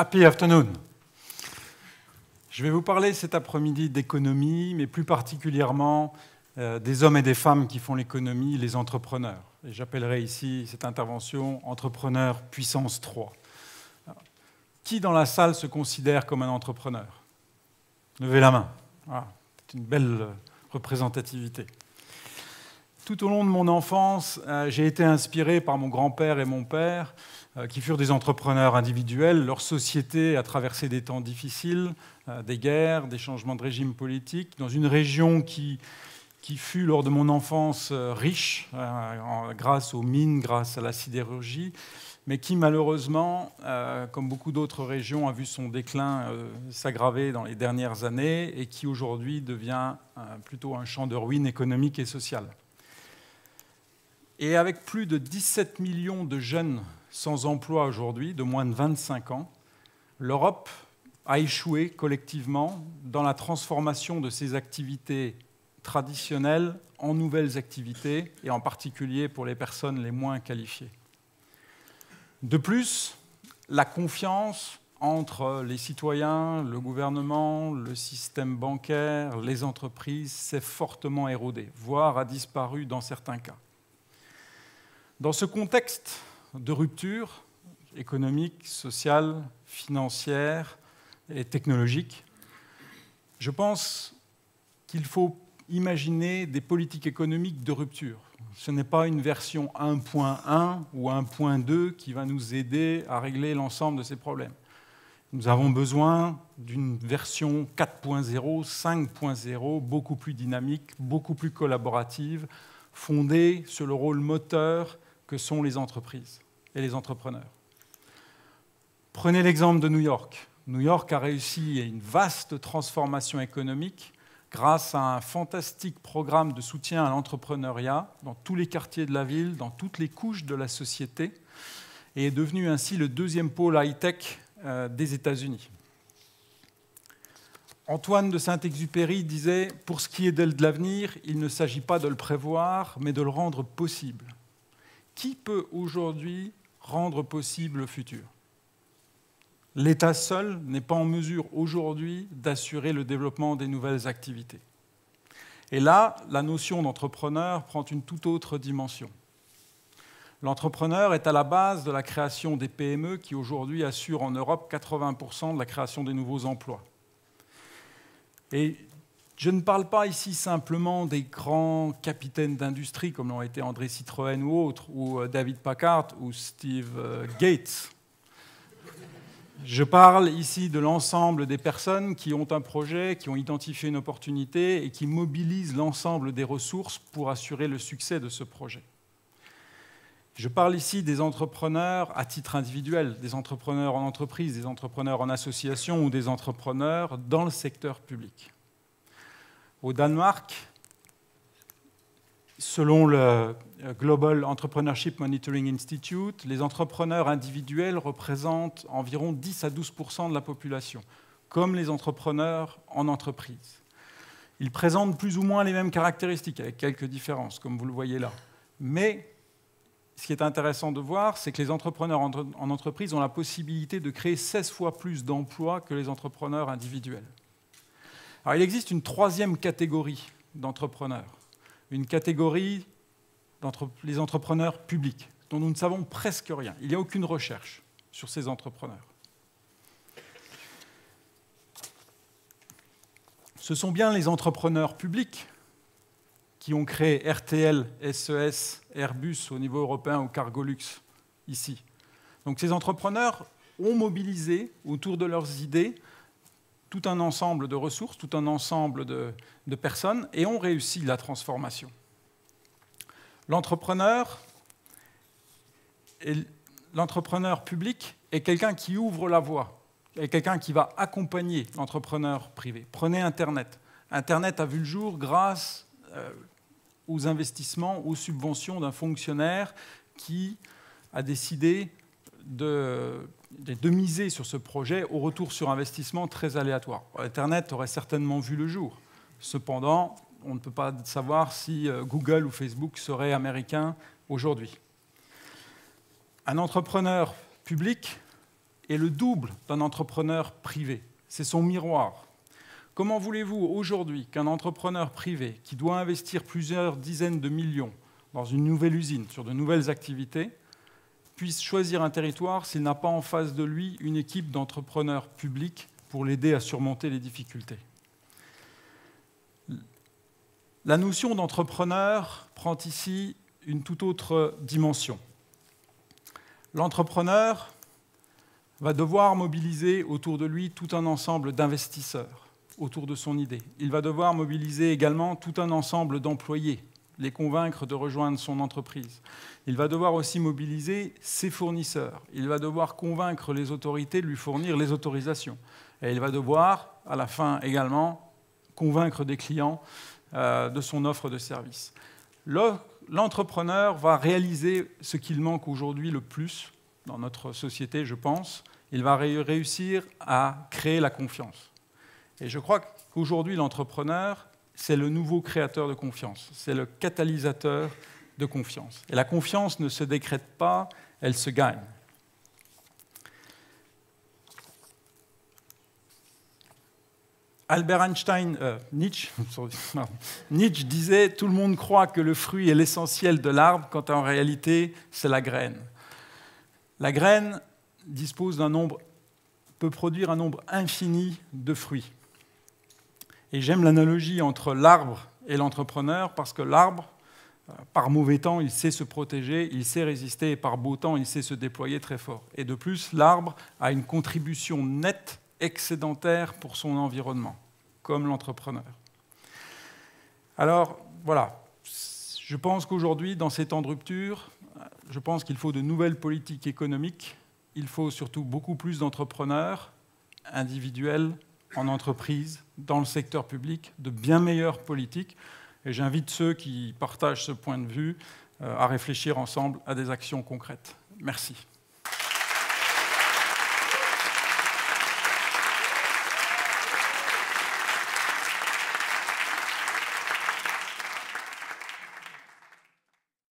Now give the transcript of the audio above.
Happy afternoon. Je vais vous parler cet après-midi d'économie, mais plus particulièrement des hommes et des femmes qui font l'économie, les entrepreneurs. Et j'appellerai ici cette intervention « Entrepreneur puissance 3 ». Qui dans la salle se considère comme un entrepreneur? Levez la main. Ah, c'est une belle représentativité. Tout au long de mon enfance, j'ai été inspiré par mon grand-père et mon père, qui furent des entrepreneurs individuels. Leur société a traversé des temps difficiles, des guerres, des changements de régime politique, dans une région qui fut, lors de mon enfance, riche, grâce aux mines, grâce à la sidérurgie, mais qui, malheureusement, comme beaucoup d'autres régions, a vu son déclin s'aggraver dans les dernières années et qui, aujourd'hui, devient plutôt un champ de ruines économiques et sociales. Et avec plus de 17 millions de jeunes sans emploi aujourd'hui, de moins de 25 ans, l'Europe a échoué collectivement dans la transformation de ses activités traditionnelles en nouvelles activités, et en particulier pour les personnes les moins qualifiées. De plus, la confiance entre les citoyens, le gouvernement, le système bancaire, les entreprises s'est fortement érodée, voire a disparu dans certains cas. Dans ce contexte de rupture économique, sociale, financière et technologique, je pense qu'il faut imaginer des politiques économiques de rupture. Ce n'est pas une version 1.1 ou 1.2 qui va nous aider à régler l'ensemble de ces problèmes. Nous avons besoin d'une version 4.0, 5.0, beaucoup plus dynamique, beaucoup plus collaborative, fondée sur le rôle moteur que sont les entreprises et les entrepreneurs. Prenez l'exemple de New York. New York a réussi une vaste transformation économique grâce à un fantastique programme de soutien à l'entrepreneuriat dans tous les quartiers de la ville, dans toutes les couches de la société, et est devenu ainsi le deuxième pôle high-tech des États-Unis. Antoine de Saint-Exupéry disait « Pour ce qui est de l'avenir, il ne s'agit pas de le prévoir, mais de le rendre possible ». Qui peut aujourd'hui rendre possible le futur? L'État seul n'est pas en mesure aujourd'hui d'assurer le développement des nouvelles activités. Et là, la notion d'entrepreneur prend une toute autre dimension. L'entrepreneur est à la base de la création des PME qui aujourd'hui assurent en Europe 80% de la création des nouveaux emplois. Et je ne parle pas ici simplement des grands capitaines d'industrie comme l'ont été André Citroën ou autres, ou David Packard ou Steve Gates. Je parle ici de l'ensemble des personnes qui ont un projet, qui ont identifié une opportunité et qui mobilisent l'ensemble des ressources pour assurer le succès de ce projet. Je parle ici des entrepreneurs à titre individuel, des entrepreneurs en entreprise, des entrepreneurs en association ou des entrepreneurs dans le secteur public. Au Danemark, selon le Global Entrepreneurship Monitoring Institute, les entrepreneurs individuels représentent environ 10 à 12% de la population, comme les entrepreneurs en entreprise. Ils présentent plus ou moins les mêmes caractéristiques, avec quelques différences, comme vous le voyez là. Mais ce qui est intéressant de voir, c'est que les entrepreneurs en entreprise ont la possibilité de créer 16 fois plus d'emplois que les entrepreneurs individuels. Alors, il existe une troisième catégorie d'entrepreneurs, une catégorie les entrepreneurs publics, dont nous ne savons presque rien. Il n'y a aucune recherche sur ces entrepreneurs. Ce sont bien les entrepreneurs publics qui ont créé RTL, SES, Airbus au niveau européen ou Cargolux, ici. Donc ces entrepreneurs ont mobilisé autour de leurs idées tout un ensemble de ressources, tout un ensemble de personnes, et ont réussi la transformation. L'entrepreneur public est quelqu'un qui ouvre la voie, est quelqu'un qui va accompagner l'entrepreneur privé. Prenez Internet. Internet a vu le jour grâce aux investissements, aux subventions d'un fonctionnaire qui a décidé de miser sur ce projet au retour sur investissement très aléatoire. Internet aurait certainement vu le jour. Cependant, on ne peut pas savoir si Google ou Facebook seraient américains aujourd'hui. Un entrepreneur public est le double d'un entrepreneur privé. C'est son miroir. Comment voulez-vous aujourd'hui qu'un entrepreneur privé qui doit investir plusieurs dizaines de millions dans une nouvelle usine, sur de nouvelles activités, puisse choisir un territoire s'il n'a pas en face de lui une équipe d'entrepreneurs publics pour l'aider à surmonter les difficultés? La notion d'entrepreneur prend ici une toute autre dimension. L'entrepreneur va devoir mobiliser autour de lui tout un ensemble d'investisseurs autour de son idée. Il va devoir mobiliser également tout un ensemble d'employés, les convaincre de rejoindre son entreprise. Il va devoir aussi mobiliser ses fournisseurs. Il va devoir convaincre les autorités de lui fournir les autorisations. Et il va devoir, à la fin également, convaincre des clients de son offre de service. L'entrepreneur va réaliser ce qu'il manque aujourd'hui le plus dans notre société, je pense. Il va réussir à créer la confiance. Et je crois qu'aujourd'hui, l'entrepreneur, c'est le nouveau créateur de confiance. C'est le catalyseur de confiance. Et la confiance ne se décrète pas, elle se gagne. Albert Einstein, Nietzsche disait « Tout le monde croit que le fruit est l'essentiel de l'arbre, quand en réalité, c'est la graine. » La graine peut produire un nombre infini de fruits. Et j'aime l'analogie entre l'arbre et l'entrepreneur, parce que l'arbre, par mauvais temps, il sait se protéger, il sait résister, et par beau temps, il sait se déployer très fort. Et de plus, l'arbre a une contribution nette excédentaire pour son environnement, comme l'entrepreneur. Alors, voilà. Je pense qu'aujourd'hui, dans ces temps de rupture, je pense qu'il faut de nouvelles politiques économiques. Il faut surtout beaucoup plus d'entrepreneurs individuels, en entreprise, dans le secteur public, de bien meilleures politiques. Et j'invite ceux qui partagent ce point de vue à réfléchir ensemble à des actions concrètes. Merci.